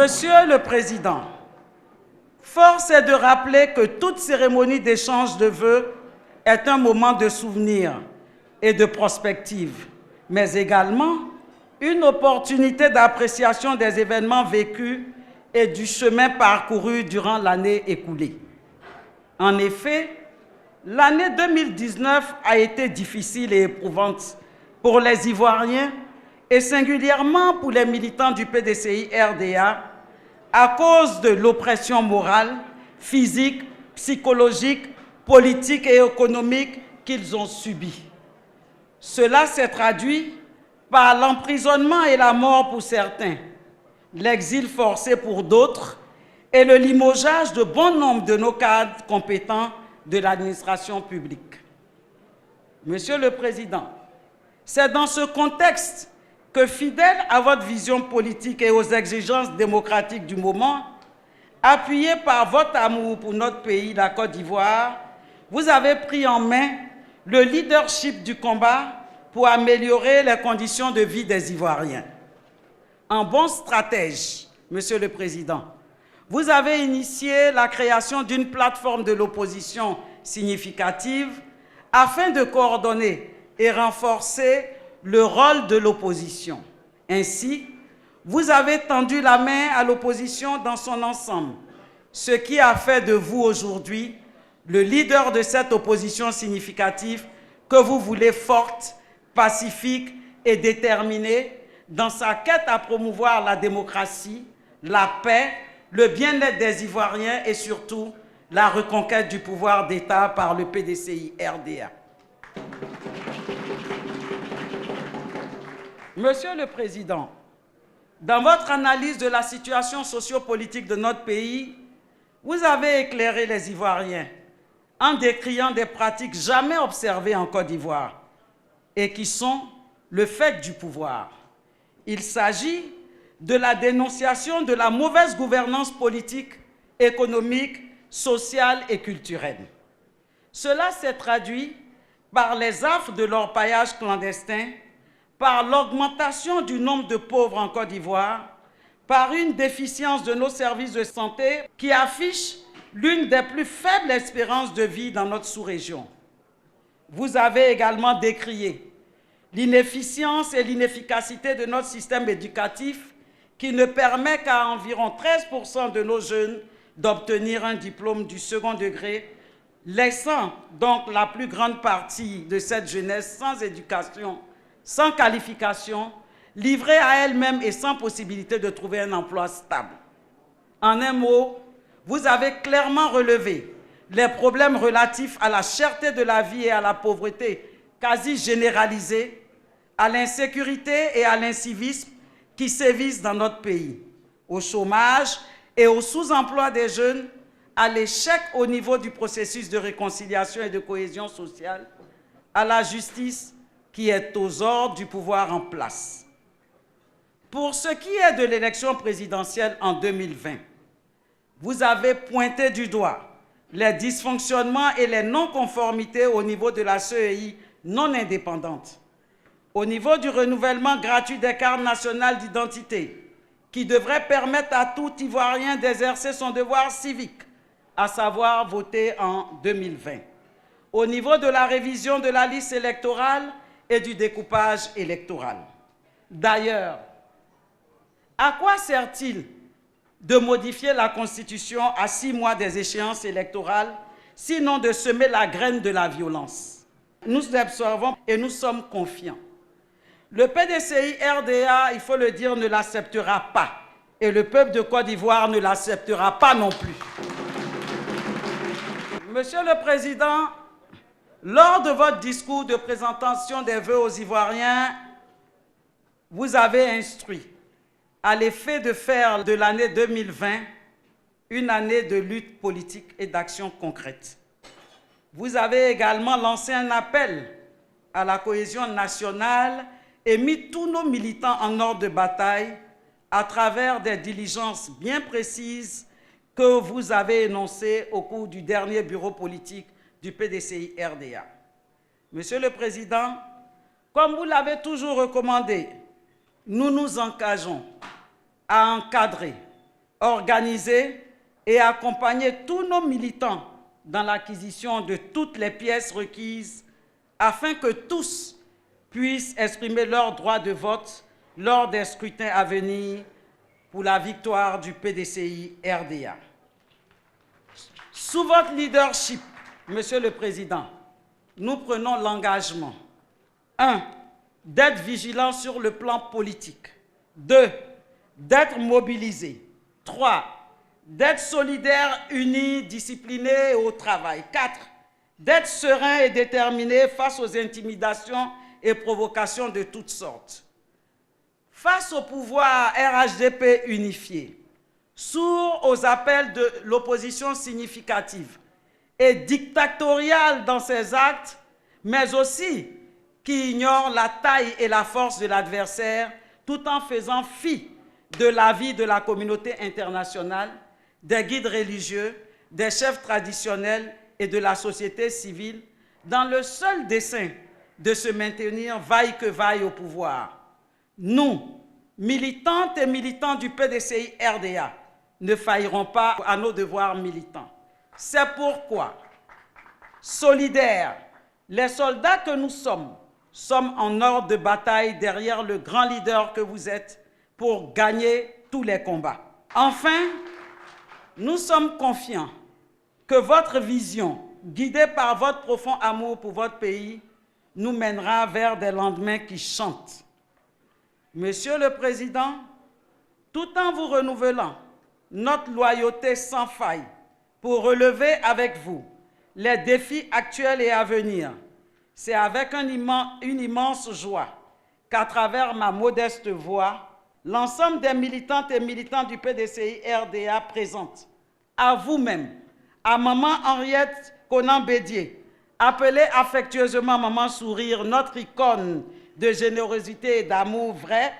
Monsieur le Président, force est de rappeler que toute cérémonie d'échange de vœux est un moment de souvenir et de prospective, mais également une opportunité d'appréciation des événements vécus et du chemin parcouru durant l'année écoulée. En effet, l'année 2019 a été difficile et éprouvante pour les Ivoiriens et singulièrement pour les militants du PDCI-RDA à cause de l'oppression morale, physique, psychologique, politique et économique qu'ils ont subie. Cela s'est traduit par l'emprisonnement et la mort pour certains, l'exil forcé pour d'autres et le limogeage de bon nombre de nos cadres compétents de l'administration publique. Monsieur le Président, c'est dans ce contexte que, fidèle à votre vision politique et aux exigences démocratiques du moment, appuyé par votre amour pour notre pays, la Côte d'Ivoire, vous avez pris en main le leadership du combat pour améliorer les conditions de vie des Ivoiriens. En bon stratège, Monsieur le Président, vous avez initié la création d'une plateforme de l'opposition significative afin de coordonner et renforcer le rôle de l'opposition. Ainsi, vous avez tendu la main à l'opposition dans son ensemble, ce qui a fait de vous aujourd'hui le leader de cette opposition significative que vous voulez forte, pacifique et déterminée dans sa quête à promouvoir la démocratie, la paix, le bien-être des Ivoiriens et surtout la reconquête du pouvoir d'État par le PDCI-RDA. Monsieur le Président, dans votre analyse de la situation sociopolitique de notre pays, vous avez éclairé les Ivoiriens en décriant des pratiques jamais observées en Côte d'Ivoire et qui sont le fait du pouvoir. Il s'agit de la dénonciation de la mauvaise gouvernance politique, économique, sociale et culturelle. Cela s'est traduit par les affres de l'orpaillage clandestin, par l'augmentation du nombre de pauvres en Côte d'Ivoire, par une déficience de nos services de santé qui affiche l'une des plus faibles espérances de vie dans notre sous-région. Vous avez également décrié l'inefficience et l'inefficacité de notre système éducatif qui ne permet qu'à environ 13% de nos jeunes d'obtenir un diplôme du second degré, laissant donc la plus grande partie de cette jeunesse sans éducation, sans qualification, livrée à elle-même et sans possibilité de trouver un emploi stable. En un mot, vous avez clairement relevé les problèmes relatifs à la cherté de la vie et à la pauvreté quasi généralisée, à l'insécurité et à l'incivisme qui sévissent dans notre pays, au chômage et au sous-emploi des jeunes, à l'échec au niveau du processus de réconciliation et de cohésion sociale, à la justice qui est aux ordres du pouvoir en place. Pour ce qui est de l'élection présidentielle en 2020, vous avez pointé du doigt les dysfonctionnements et les non-conformités au niveau de la CEI non indépendante, au niveau du renouvellement gratuit des cartes nationales d'identité, qui devrait permettre à tout Ivoirien d'exercer son devoir civique, à savoir voter en 2020, au niveau de la révision de la liste électorale et du découpage électoral. D'ailleurs, à quoi sert-il de modifier la Constitution à 6 mois des échéances électorales, sinon de semer la graine de la violence? Nous observons et nous sommes confiants. Le PDCI-RDA, il faut le dire, ne l'acceptera pas. Et le peuple de Côte d'Ivoire ne l'acceptera pas non plus. Monsieur le Président, lors de votre discours de présentation des vœux aux Ivoiriens, vous avez instruit à l'effet de faire de l'année 2020 une année de lutte politique et d'action concrète. Vous avez également lancé un appel à la cohésion nationale et mis tous nos militants en ordre de bataille à travers des diligences bien précises que vous avez énoncées au cours du dernier bureau politique du PDCI-RDA. Monsieur le Président, comme vous l'avez toujours recommandé, nous nous engageons à encadrer, organiser et accompagner tous nos militants dans l'acquisition de toutes les pièces requises afin que tous puissent exprimer leur droit de vote lors des scrutins à venir pour la victoire du PDCI-RDA. Sous votre leadership, Monsieur le Président, nous prenons l'engagement 1. D'être vigilants sur le plan politique. 2. D'être mobilisés. 3. D'être solidaires, unis, disciplinés au travail. 4. D'être sereins et déterminés face aux intimidations et provocations de toutes sortes. Face au pouvoir RHDP unifié, sourd aux appels de l'opposition significative et dictatoriale dans ses actes, mais aussi qui ignore la taille et la force de l'adversaire tout en faisant fi de l'avis de la communauté internationale, des guides religieux, des chefs traditionnels et de la société civile, dans le seul dessein de se maintenir vaille que vaille au pouvoir. Nous, militantes et militants du PDCI-RDA, ne faillirons pas à nos devoirs militants. C'est pourquoi, solidaires, les soldats que nous sommes en ordre de bataille derrière le grand leader que vous êtes pour gagner tous les combats. Enfin, nous sommes confiants que votre vision, guidée par votre profond amour pour votre pays, nous mènera vers des lendemains qui chantent. Monsieur le Président, tout en vous renouvelant notre loyauté sans faille pour relever avec vous les défis actuels et à venir, c'est avec une immense joie qu'à travers ma modeste voix, l'ensemble des militantes et militants du PDCI-RDA présentes, à vous-même, à Maman Henriette Conan-Bédier, appelée affectueusement Maman Sourire, notre icône de générosité et d'amour vrai,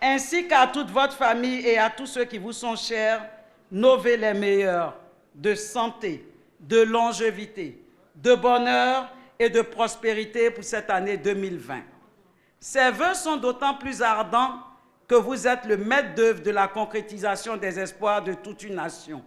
ainsi qu'à toute votre famille et à tous ceux qui vous sont chers, nos vœux les meilleurs de santé, de longévité, de bonheur et de prospérité pour cette année 2020. Ces vœux sont d'autant plus ardents que vous êtes le maître d'œuvre de la concrétisation des espoirs de toute une nation.